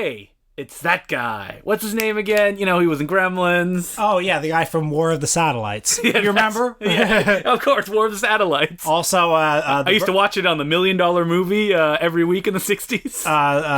hey, it's that guy. What's his name again? You know, he was in Gremlins. Oh, yeah, the guy from War of the Satellites. You remember? Yeah, of course, War of the Satellites. Also, I used to watch it on the $1 Million Movie every week in the 60s.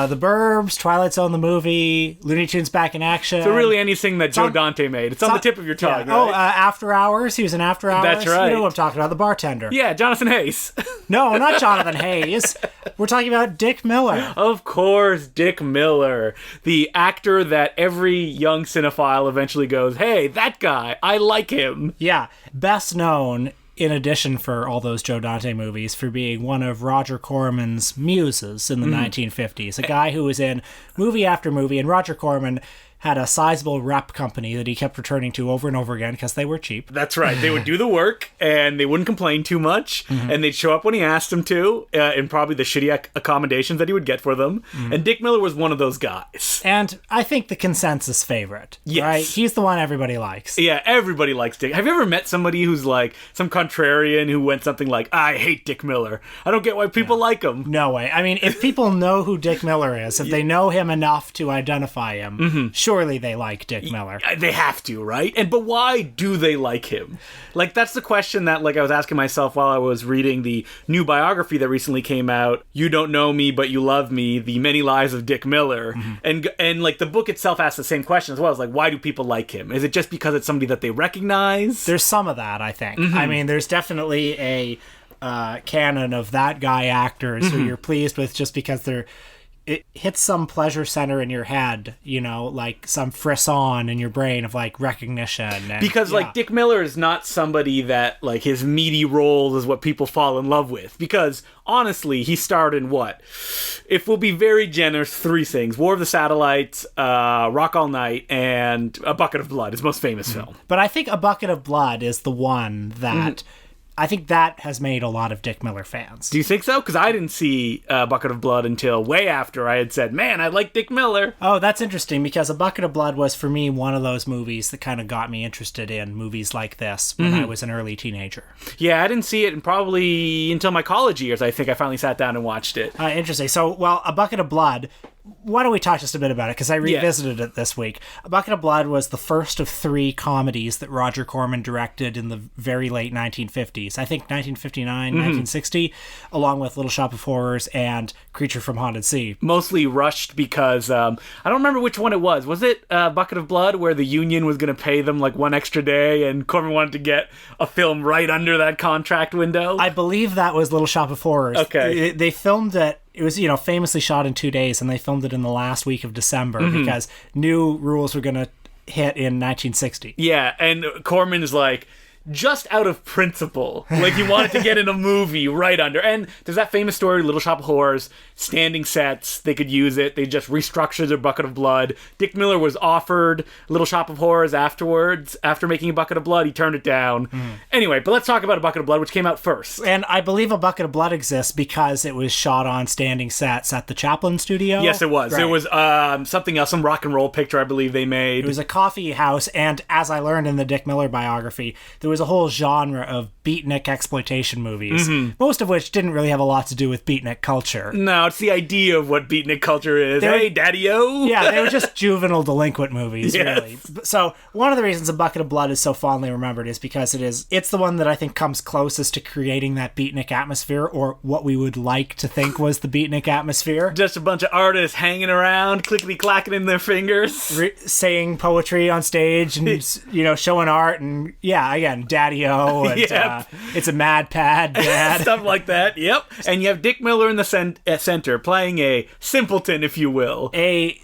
The Burbs, Twilight Zone the movie, Looney Tunes Back in Action. So really anything that Joe Dante made. It's on the tip of your tongue, yeah. right? Oh, After Hours. He was in After Hours. That's right. You know who I'm talking about, the bartender. Yeah, Jonathan Hayes. No, not Jonathan Hayes. We're talking about Dick Miller. Of course, Dick Miller. The actor that every young cinephile eventually goes, hey, that guy, I like him. Yeah, best known, in addition for all those Joe Dante movies, for being one of Roger Corman's muses in the 1950s. A guy who was in movie after movie, and Roger Corman had a sizable rep company that he kept returning to over and over again because they were cheap. That's right. They would do the work, and they wouldn't complain too much, and they'd show up when he asked them to, in probably the shitty accommodations that he would get for them. And Dick Miller was one of those guys. And I think the consensus favorite. Yes. Right? He's the one everybody likes. Yeah, everybody likes Dick. Have you ever met somebody who's like some contrarian who went something like, I hate Dick Miller. I don't get why people like him. No way. I mean, if people know who Dick Miller is, if they know him enough to identify him, surely they like Dick Miller. They have to, right? But why do they like him? Like, that's the question that, like, I was asking myself while I was reading the new biography that recently came out, You Don't Know Me, But You Love Me, The Many Lives of Dick Miller. And like, the book itself asks the same question as well. It's like, why do people like him? Is it just because it's somebody that they recognize? There's some of that, I think. I mean, there's definitely a canon of that guy actors who you're pleased with just because it hits some pleasure center in your head, you know, like some frisson in your brain of like recognition. And, because like Dick Miller is not somebody that like his meaty roles is what people fall in love with. Because honestly, he starred in what? If we'll be very generous, 3 things: War of the Satellites, Rock All Night, and A Bucket of Blood, his most famous film. But I think A Bucket of Blood is the one that I think that has made a lot of Dick Miller fans. Do you think so? Because I didn't see A Bucket of Blood until way after I had said, man, I like Dick Miller. Oh, that's interesting, because A Bucket of Blood was, for me, one of those movies that kind of got me interested in movies like this when I was an early teenager. Yeah, I didn't see it probably until my college years. I think I finally sat down and watched it. Interesting. So, well, A Bucket of Blood... Why don't we talk just a bit about it? Because I revisited it this week. A Bucket of Blood was the first of 3 comedies that Roger Corman directed in the very late 1950s. I think 1959, 1960, along with Little Shop of Horrors and Creature from Haunted Sea. Mostly rushed because, I don't remember which one it was. Was it Bucket of Blood, where the union was going to pay them like 1 extra day and Corman wanted to get a film right under that contract window? I believe that was Little Shop of Horrors. Okay. They filmed it. It was, you know, famously shot in 2 days, and they filmed it in the last week of December because new rules were going to hit in 1960. Yeah, and Corman is like, just out of principle. Like, he wanted to get in a movie right under. And there's that famous story, Little Shop of Horrors, standing sets, they could use it. They just restructured their Bucket of Blood. Dick Miller was offered Little Shop of Horrors afterwards. After making A Bucket of Blood, he turned it down. Anyway, but let's talk about A Bucket of Blood, which came out first. And I believe A Bucket of Blood exists because it was shot on standing sets at the Chaplin studio. Yes, it was. Right. There was something else, some rock and roll picture I believe they made. It was a coffee house, and as I learned in the Dick Miller biography, there was a whole genre of beatnik exploitation movies, most of which didn't really have a lot to do with beatnik culture. No, it's the idea of what beatnik culture is. Hey, daddy-o! Yeah, they were just juvenile delinquent movies, Yes. really. So one of the reasons A Bucket of Blood is so fondly remembered is because it's the one that I think comes closest to creating that beatnik atmosphere, or what we would like to think was the beatnik atmosphere. Just a bunch of artists hanging around, clickety-clacking in their fingers. Saying poetry on stage and, you know, showing art and, yeah, again, daddy-o and Yep. it's a mad pad dad. Stuff like that, yep. And you have Dick Miller in the center, playing a simpleton, if you will. A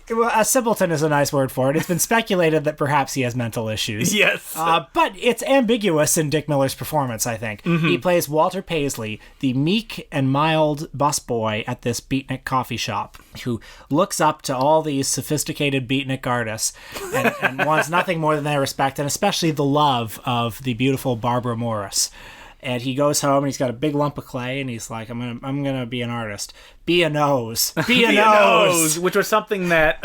simpleton is a nice word for it. It's been speculated that perhaps he has mental issues. Yes. But it's ambiguous in Dick Miller's performance, I think. He plays Walter Paisley, the meek and mild busboy at this beatnik coffee shop, who looks up to all these sophisticated beatnik artists and wants nothing more than their respect, and especially the love of the beautiful Barbara Morris. And he goes home and he's got a big lump of clay and he's like, I'm gonna be an artist. Be a nose. Be a nose. Which was something that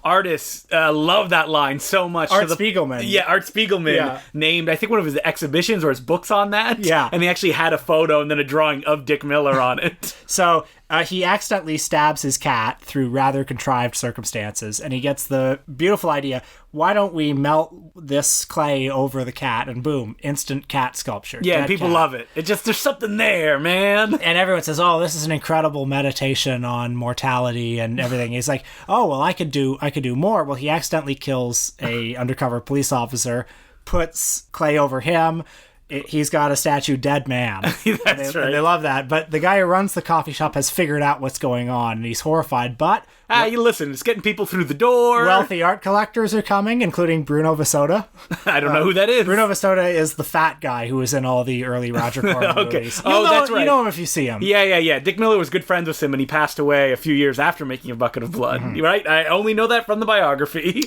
artists love that line so much. Art Spiegelman. Yeah, Art Spiegelman named, I think, one of his exhibitions or his books on that. Yeah. And they actually had a photo and then a drawing of Dick Miller on it. So He accidentally stabs his cat through rather contrived circumstances, and he gets the beautiful idea, why don't we melt this clay over the cat, and boom, instant cat sculpture. Yeah, Dead people cat. love it. It just, there's something there, man. And everyone says, oh, this is an incredible meditation on mortality and everything. He's like, oh, well, I could do more. Well, he accidentally kills a undercover police officer, puts clay over him. He's got a statue, dead man. That's right. And they love that. But the guy who runs the coffee shop has figured out what's going on, and he's horrified. But You listen, it's getting people through the door. wealthy art collectors are coming, including Bruno Vasoda. I don't know who that is. Bruno Vasoda is the fat guy who was in all the early Roger Corman Okay. movies. Oh, that's right. You know him if you see him. Yeah. Dick Miller was good friends with him, and he passed away a few years after making A Bucket of Blood. Right? I only know that from the biography.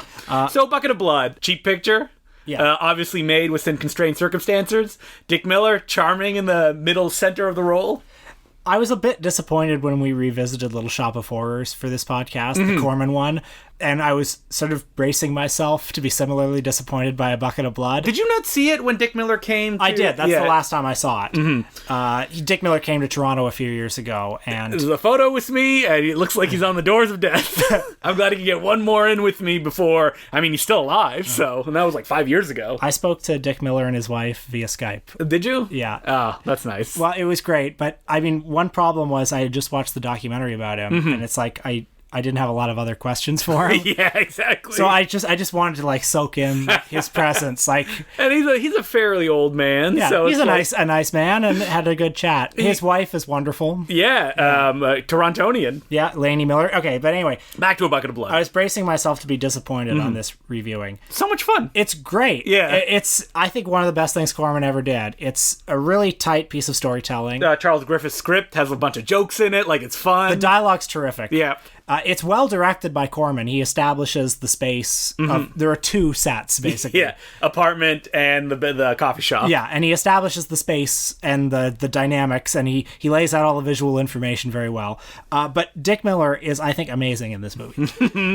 So, Bucket of Blood, cheap picture. Yeah. Obviously made within constrained circumstances. Dick Miller, charming in the middle center of the role. I was a bit disappointed when we revisited Little Shop of Horrors for this podcast, the Corman one, and I was sort of bracing myself to be similarly disappointed by A Bucket of Blood. Did you not see it when Dick Miller came to... I did. That's Yeah. the last time I saw it. Dick Miller came to Toronto a few years ago, and There's a photo with me, and it looks like he's on the doors of death. I'm glad he can get one more in with me before... I mean, he's still alive, so... And that was like 5 years ago. I spoke to Dick Miller and his wife via Skype. Did you? Yeah. Oh, that's nice. Well, it was great, but I mean, one problem was I had just watched the documentary about him, and it's like I didn't have a lot of other questions for him. Yeah, exactly. So I just wanted to like soak in his presence, like And he's a fairly old man, yeah, so he's it's a nice man and had a good chat. His wife is wonderful. Yeah, Torontonian. Yeah, Lainey Miller. Okay, but anyway, Back to A Bucket of Blood. I was bracing myself to be disappointed on this reviewing. So much fun. It's great. Yeah. It's I think one of the best things Corman ever did. It's a really tight piece of storytelling. Charles Griffith's script has a bunch of jokes in it, like it's fun. The dialogue's terrific. Yeah. It's well directed by Corman. He establishes the space. There are two sets, basically. Yeah, apartment and the coffee shop. Yeah, and he establishes the space and the dynamics, and he lays out all the visual information very well. But Dick Miller is, I think, amazing in this movie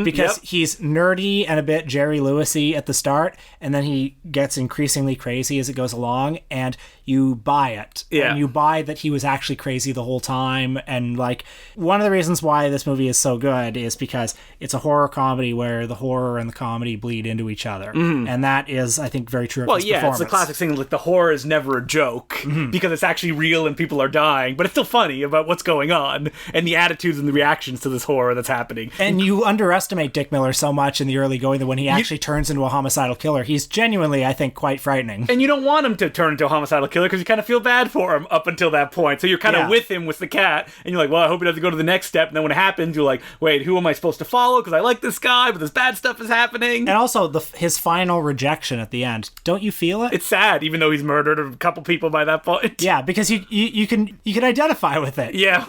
because he's nerdy and a bit Jerry Lewis-y at the start, and then he gets increasingly crazy as it goes along, and you buy it. Yeah. And you buy that he was actually crazy the whole time, and like one of the reasons why this movie is so good is because it's a horror comedy where the horror and the comedy bleed into each other, and that is, I think, very true of Well, his yeah, performance. it's the classic thing, like the horror is never a joke because it's actually real and people are dying, but it's still funny about what's going on and the attitudes and the reactions to this horror that's happening. And you underestimate Dick Miller so much in the early going that when he actually turns into a homicidal killer, he's genuinely, I think, quite frightening. And you don't want him to turn into a homicidal killer because you kind of feel bad for him up until that point. So you're kind of Yeah. with him with the cat, and you're like, well, I hope he doesn't go to the next step. And then when it happens, you're like, wait, who am I supposed to follow? Because I like this guy, but this bad stuff is happening. And also his final rejection at the end. Don't you feel it? It's sad, even though he's murdered a couple people by that point. Yeah, because you can identify with it. Yeah.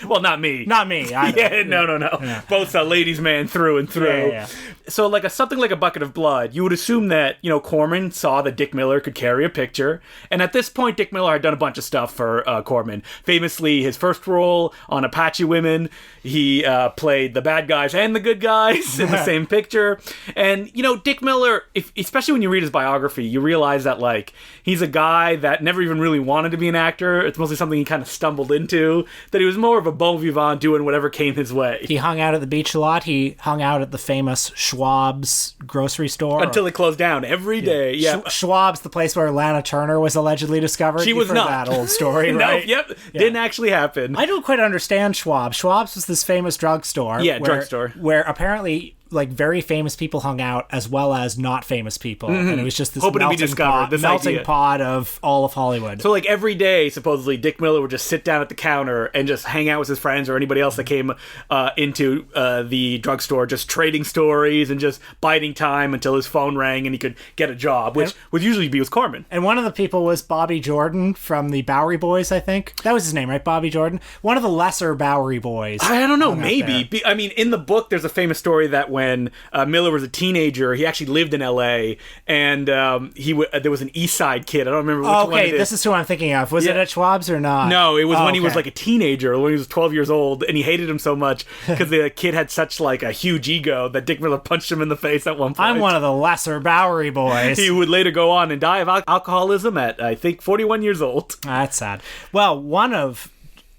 Well, not me. Not me. Either. Yeah, no. Both a ladies' man through and through. Yeah. So, like something like A Bucket of Blood, you would assume that Corman saw that Dick Miller could carry a picture, and at this point, Dick Miller had done a bunch of stuff for Corman. Famously, his first role on Apache Women, he played the bad guys and the good guys in the same picture. And Dick Miller, especially when you read his biography, you realize that like he's a guy that never even really wanted to be an actor. It's mostly something he kind of stumbled into. That he was more of a bon vivant, doing whatever came his way. He hung out at the beach a lot. He hung out at the famous Schwab's grocery store. Until it closed down every day. Yeah. Schwab's, the place where Lana Turner was allegedly discovered. She You've was heard not. that old story, No, right? yep. Didn't actually happen. I don't quite understand Schwab. Schwab's was this famous drugstore. Yeah, drugstore. Where apparently like very famous people hung out as well as not famous people, and it was just this Hoping to be melting discovered, pot, this melting idea. pot of all of Hollywood. So like every day, supposedly, Dick Miller would just sit down at the counter and just hang out with his friends or anybody else that came into the drugstore, just trading stories and just biding time until his phone rang and he could get a job, which would usually be with Corman. And one of the people was Bobby Jordan from the Bowery Boys, I think. That was his name, right? Bobby Jordan? One of the lesser Bowery Boys. I don't know, hung out maybe. there. I mean, in the book, there's a famous story that when Miller was a teenager, he actually lived in L.A., and there was an East Side kid. I don't remember which one Okay, it is. this is who I'm thinking of. Was it Yeah. at Schwab's or not? No, it was Oh, when he was okay. like a teenager, when he was 12 years old, and he hated him so much because the kid had such like a huge ego that Dick Miller punched him in the face at one point. I'm one of the lesser Bowery Boys. He would later go on and die of alcoholism at, I think, 41 years old. That's sad. Well, one of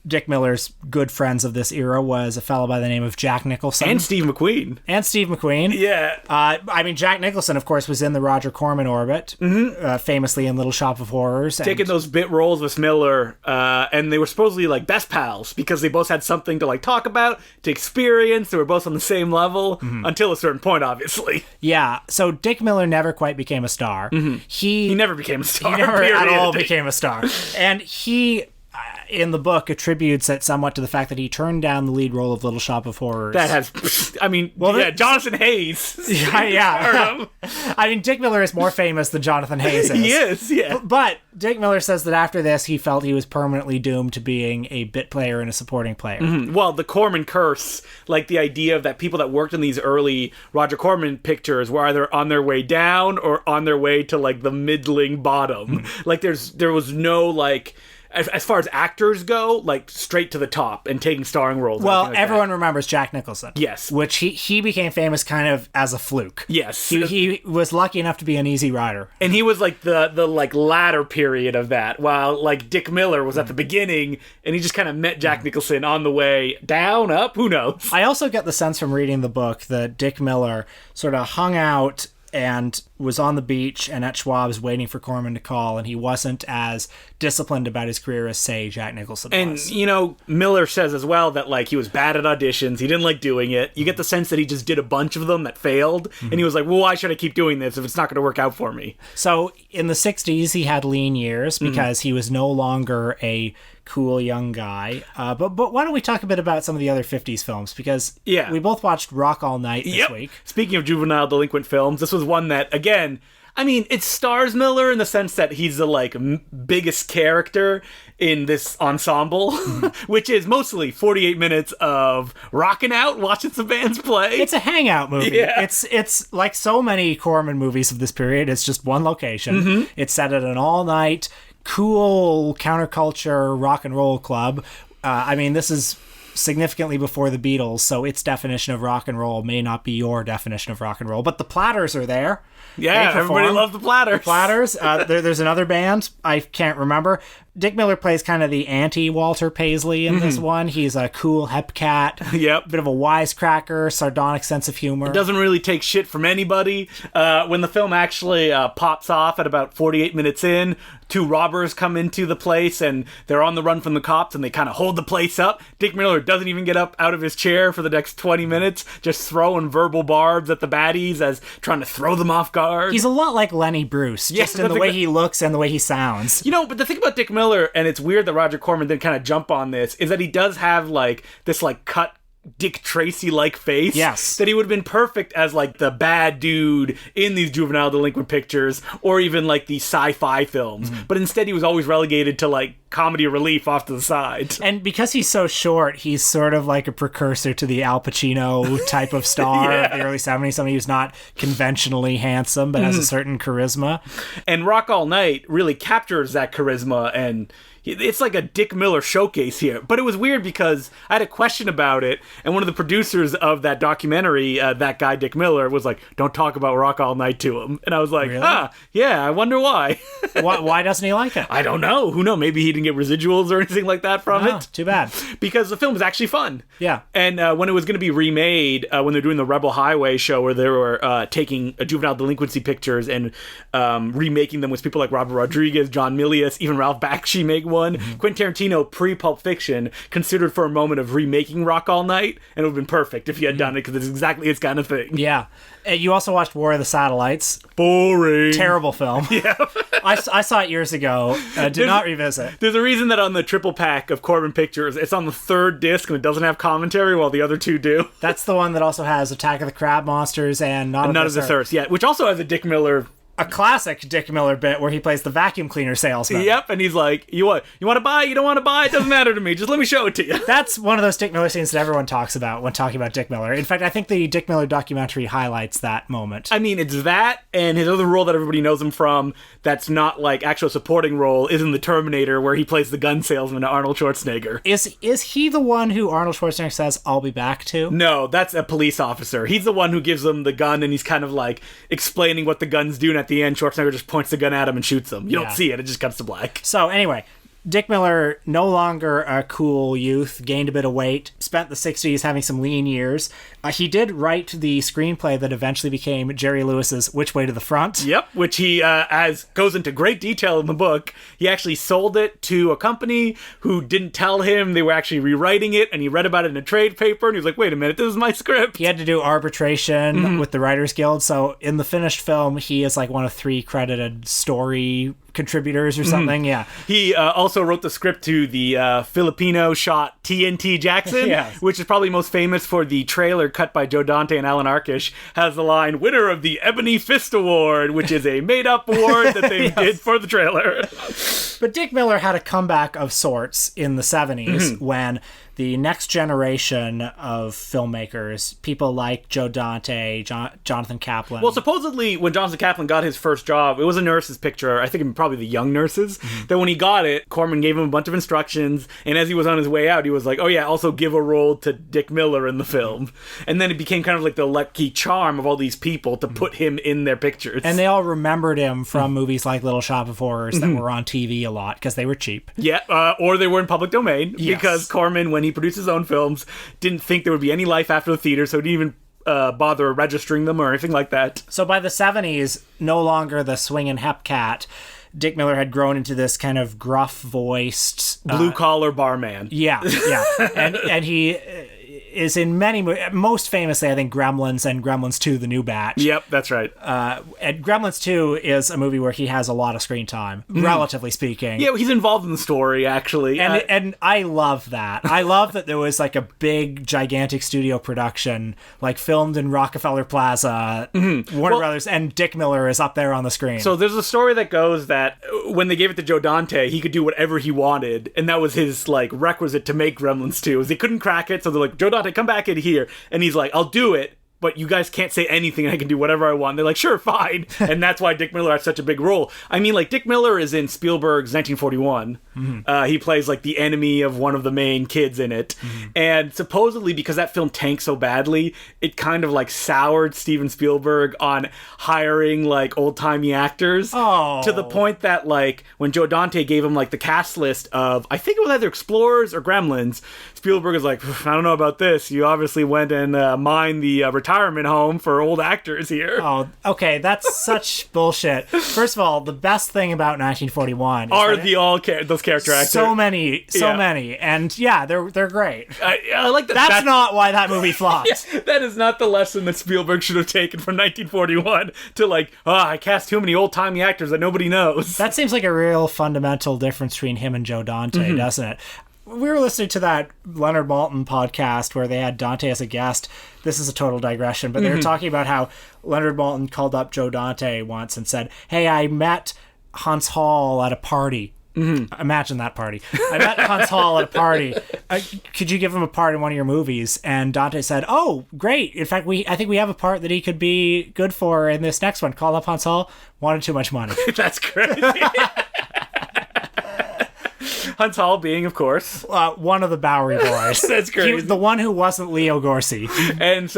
Dick Miller's good friends of this era was a fellow by the name of Jack Nicholson. And Steve McQueen. Yeah. I mean, Jack Nicholson, of course, was in the Roger Corman orbit, famously in Little Shop of Horrors. Taking those bit roles with Miller, and they were supposedly like best pals because they both had something to like talk about, to experience. They were both on the same level until a certain point, obviously. Yeah. So Dick Miller never quite became a star. He never became a star. He never at all became a star. And he, in the book, attributes it somewhat to the fact that he turned down the lead role of Little Shop of Horrors. That has, I mean, Jonathan Hayes. Yeah. I mean, Dick Miller is more famous than Jonathan Hayes is. He is, yeah. But Dick Miller says that after this, he felt he was permanently doomed to being a bit player and a supporting player. Well, the Corman curse, like the idea of that people that worked in these early Roger Corman pictures were either on their way down or on their way to like the middling bottom. Like there was no like, as far as actors go, like straight to the top and taking starring roles. Well, like everyone remembers Jack Nicholson. Yes. Which he became famous kind of as a fluke. Yes. He was lucky enough to be an easy rider. And he was like the like latter period of that, while like Dick Miller was at the beginning, and he just kind of met Jack Nicholson on the way down, up, who knows. I also get the sense from reading the book that Dick Miller sort of hung out and was on the beach and at Schwab's waiting for Corman to call, and he wasn't as disciplined about his career as, say, Jack Nicholson was. And, you know, Miller says as well that, like, he was bad at auditions, he didn't like doing it. You get the sense that he just did a bunch of them that failed, and he was like, well, why should I keep doing this if it's not going to work out for me? So, in the 60s, he had lean years because he was no longer a cool young guy. But why don't we talk a bit about some of the other 50s films? Because we both watched Rock All Night this week. Speaking of juvenile delinquent films, this was one that, again, I mean, it stars Miller in the sense that he's the, like, biggest character in this ensemble, which is mostly 48 minutes of rocking out, watching some bands play. It's a hangout movie. Yeah. It's like so many Corman movies of this period. It's just one location. It's set at an all-night, cool counterculture rock and roll club. I mean, this is significantly before the Beatles, so its definition of rock and roll may not be your definition of rock and roll, but the Platters are there. Yeah, everybody loves the Platters. There's another band, I can't remember. Dick Miller plays kind of the anti-Walter Paisley in this one. He's a cool hep cat. Yep. Bit of a wisecracker, sardonic sense of humor. Doesn't really take shit from anybody. When the film actually pops off at about 48 minutes in, two robbers come into the place and they're on the run from the cops and they kind of hold the place up. Dick Miller doesn't even get up out of his chair for the next 20 minutes, just throwing verbal barbs at the baddies as trying to throw them off guard. He's a lot like Lenny Bruce, just in the way he looks and the way he sounds. You know, but the thing about Dick Miller, and it's weird that Roger Corman didn't kind of jump on this, is that he does have like this like cut Dick Tracy-like face. Yes. That he would have been perfect as like the bad dude in these juvenile delinquent pictures, or even like these sci-fi films. But instead he was always relegated to like comedy relief off to the side. And because he's so short, he's sort of like a precursor to the Al Pacino type of star of the early 70s, somebody who's not conventionally handsome but has a certain charisma. And Rock All Night really captures that charisma, and it's like a Dick Miller showcase here. But it was weird because I had a question about it, and one of the producers of that documentary, that guy Dick Miller, was like, don't talk about Rock All Night to him. And I was like, really? Yeah, I wonder why. Why doesn't he like it? I don't know. Who knows? Maybe he didn't get residuals or anything like that from it. Too bad. Because the film was actually fun. Yeah. And when it was going to be remade, when they're doing the Rebel Highway show where they were taking juvenile delinquency pictures and remaking them with people like Robert Rodriguez, John Milius, even Ralph Bakshi make one. Quentin Tarantino, pre-Pulp Fiction, considered for a moment of remaking Rock All Night, and it would have been perfect if he had done it, because it's exactly his kind of thing. Yeah. You also watched War of the Satellites. Boring. Terrible film. Yeah. I saw it years ago. Did not revisit. There's a reason that on the triple pack of Corman pictures, it's on the third disc and it doesn't have commentary while the other two do. That's the one that also has Attack of the Crab Monsters and Not of the Earth. Yeah, which also has a Dick Miller... A classic Dick Miller bit where he plays the vacuum cleaner salesman. Yep, and he's like, you want to buy? You don't want to buy? It doesn't matter to me. Just let me show it to you. That's one of those Dick Miller scenes that everyone talks about when talking about Dick Miller. In fact, I think the Dick Miller documentary highlights that moment. I mean, it's that, and his other role that everybody knows him from that's not like actual supporting role is in The Terminator, where he plays the gun salesman to Arnold Schwarzenegger. Is he the one who Arnold Schwarzenegger says, "I'll be back" to? No, that's a police officer. He's the one who gives them the gun, and he's kind of like explaining what the gun's doing. At the end, Schwarzenegger just points the gun at him and shoots him. You don't see it. It just cuts to black. So anyway, Dick Miller, no longer a cool youth, gained a bit of weight, spent the 60s having some lean years. He did write the screenplay that eventually became Jerry Lewis's Which Way to the Front. Yep, which he, as goes into great detail in the book, he actually sold it to a company who didn't tell him they were actually rewriting it, and he read about it in a trade paper, and he was like, wait a minute, this is my script. He had to do arbitration with the Writers Guild, so in the finished film, he is like one of 3 credited story contributors or something. Yeah, he also wrote the script to the Filipino shot TNT Jackson, Yes. which is probably most famous for the trailer cut by Joe Dante and Alan Arkish, has the line, winner of the Ebony Fist Award, which is a made-up award that they did for the trailer. but Dick Miller had a comeback of sorts in the 70s when the next generation of filmmakers, people like Joe Dante, Jonathan Kaplan. Well, supposedly, when Jonathan Kaplan got his first job, it was a nurse's picture, I think probably the young nurses, that when he got it, Corman gave him a bunch of instructions, and as he was on his way out, he was like, oh yeah, also give a role to Dick Miller in the film. And then it became kind of like the lucky charm of all these people to put him in their pictures. And they all remembered him from movies like Little Shop of Horrors that were on TV a lot, because they were cheap. Yeah, or they were in public domain, Yes. because Corman, when he produced his own films, didn't think there would be any life after the theater, so he didn't even bother registering them or anything like that. So by the 70s, no longer the swinging hep cat, Dick Miller had grown into this kind of gruff-voiced... Blue-collar barman. Yeah. And he is in many... Most famously, I think, Gremlins and Gremlins 2, The New Batch. Yep, that's right. And Gremlins 2 is a movie where he has a lot of screen time, relatively speaking. Yeah, he's involved in the story, actually. And I love that. I love that there was like a big, gigantic studio production, like filmed in Rockefeller Plaza, Warner Brothers, and Dick Miller is up there on the screen. So there's a story that goes that when they gave it to Joe Dante, he could do whatever he wanted, and that was his like requisite to make Gremlins 2. Is they couldn't crack it, so they're like, Joe Dante, come back in here, and he's like, I'll do it, but you guys can't say anything and I can do whatever I want. They're like, sure, fine. And that's why Dick Miller has such a big role. I mean, like, Dick Miller is in Spielberg's 1941. He plays, like, the enemy of one of the main kids in it. And supposedly, because that film tanked so badly, it kind of, like, soured Steven Spielberg on hiring, like, old-timey actors. Oh. To the point that, like, when Joe Dante gave him, like, the cast list of, I think it was either Explorers or Gremlins, Spielberg is like, I don't know about this. You obviously went and mined the retirement home for old actors here. Oh, okay, that's such bullshit. First of all, the best thing about 1941 Are those character actors. so many, Yeah. and yeah, they're great. I like that. That's not why that movie flopped. That is not the lesson that Spielberg should have taken from 1941 to like, I cast too many old-timey actors that nobody knows. That seems like a real fundamental difference between him and Joe Dante, doesn't it? We were listening to that Leonard Maltin podcast where they had Dante as a guest. This is a total digression, but they were talking about how Leonard Maltin called up Joe Dante once and said, hey, I met Hans Hall at a party. Imagine that party. I met Hans Hall at a party. Could you give him a part in one of your movies? And Dante said, oh, great. In fact, I think we have a part that he could be good for in this next one. Call up Hans Hall. Wanted too much money. That's crazy. Hans Hall being, of course, one of the Bowery boys. That's crazy. The one who wasn't Leo Gorcey. And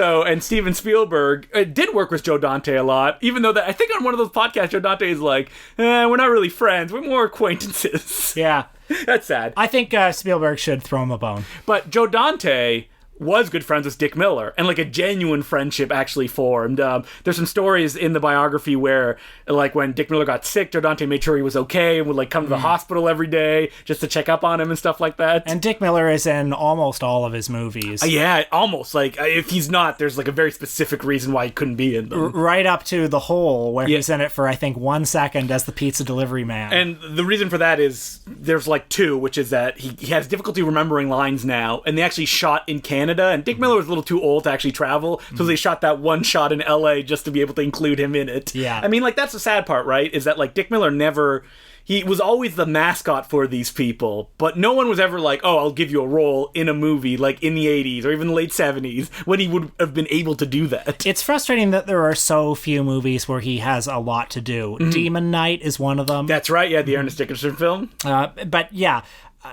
Steven Spielberg did work with Joe Dante a lot, even though I think on one of those podcasts, Joe Dante is like, we're not really friends, we're more acquaintances. Yeah. That's sad. I think Spielberg should throw him a bone. But Joe Dante was good friends with Dick Miller, and like a genuine friendship actually formed. There's some stories in the biography where, like, when Dick Miller got sick, Joe Dante made sure he was okay and would like come to the hospital every day just to check up on him and stuff like that. And Dick Miller is in almost all of his movies. Yeah, almost. Like, if he's not, there's like a very specific reason why he couldn't be in them. Right up to The Hole, where he's in it for, I think, 1 second as the pizza delivery man. And the reason for that is there's like two, which is that he has difficulty remembering lines now, and they actually shot in Canada, and Dick Miller was a little too old to actually travel, so they shot that one shot in LA just to be able to include him in it. Yeah. I mean, like, that's the sad part, right? Is that, like, Dick Miller he was always the mascot for these people, but no one was ever like, oh, I'll give you a role in a movie, like, in the 80s or even the late 70s, when he would have been able to do that. It's frustrating that there are so few movies where he has a lot to do. Demon Knight is one of them. That's right, yeah, the Ernest Dickerson film. But, yeah,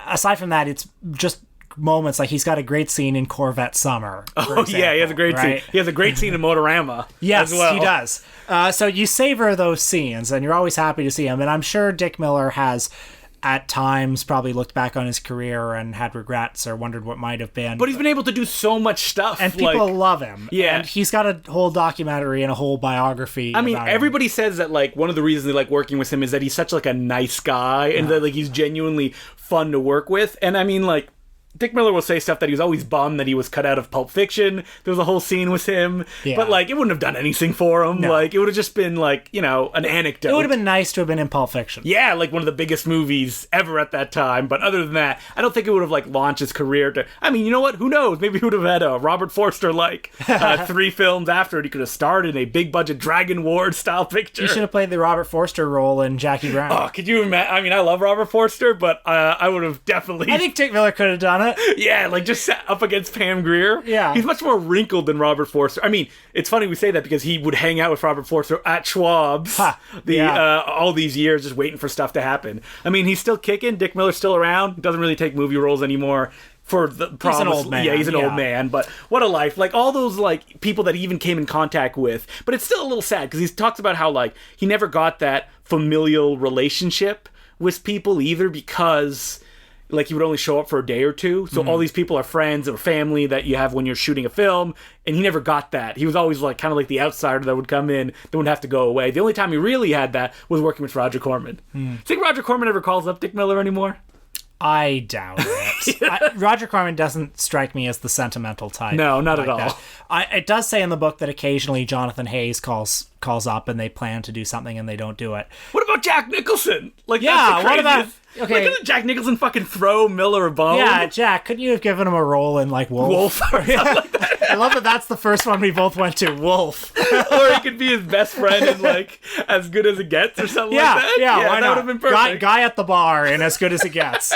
aside from that, it's just moments like he's got a great scene in Corvette Summer. Yeah, he has a great scene. He has a great scene in Motorama. Yes, as well. he does. So you savor those scenes, and you're always happy to see him. And I'm sure Dick Miller has at times probably looked back on his career and had regrets or wondered what might have been. But he's been able to do so much stuff. And people love him. Yeah. And he's got a whole documentary and a whole biography. I mean, about him. everybody says that, like, one of the reasons they like working with him is that he's such, like, a nice guy and that, like, he's genuinely fun to work with. And I mean, like, Dick Miller will say stuff that he was always bummed that he was cut out of Pulp Fiction. There was a whole scene with him. Yeah. But, like, it wouldn't have done anything for him. No. Like, it would have just been, like, you know, an anecdote. It would have been nice to have been in Pulp Fiction. Yeah, like one of the biggest movies ever at that time. But other than that, I don't think it would have, like, launched his career to... I mean, you know what? Who knows? Maybe he would have had a Robert Forster, like, 3 films after it. He could have starred in a big-budget Dragon Ward style picture. He should have played the Robert Forster role in Jackie Brown. Oh, could you imagine? I mean, I love Robert Forster, but I would have definitely... I think Dick Miller could have done it. Yeah, like, just sat up against Pam Grier. Yeah. He's much more wrinkled than Robert Forster. I mean, it's funny we say that because he would hang out with Robert Forster at Schwab's all these years just waiting for stuff to happen. I mean, he's still kicking. Dick Miller's still around. Doesn't really take movie roles anymore. For the promise. He's an old man. Yeah, he's an old man, but what a life. Like, all those, like, people that he even came in contact with. But it's still a little sad, because he talks about how, like, he never got that familial relationship with people either, because... like, he would only show up for a day or two. So all these people are friends or family that you have when you're shooting a film. And he never got that. He was always, like, kind of like the outsider that would come in, that would have to go away. The only time he really had that was working with Roger Corman. Think Roger Corman ever calls up Dick Miller anymore? I doubt it. Roger Corman doesn't strike me as the sentimental type. No, not at all. that. It does say in the book that occasionally Jonathan Hayes calls up and they plan to do something and they don't do it. What about Jack Nicholson? Like, Yeah, that's the what about- craziest. okay. Like, didn't Jack Nicholson fucking throw Miller a bone? Yeah, Jack, couldn't you have given him a role in, like, Wolf? Wolf or something like that. I love that that's the first one we both went to, Wolf. Or he could be his best friend in, like, As Good as It Gets or something Yeah, like that. yeah, why that not? would have been perfect. Guy at the bar and As Good as It Gets.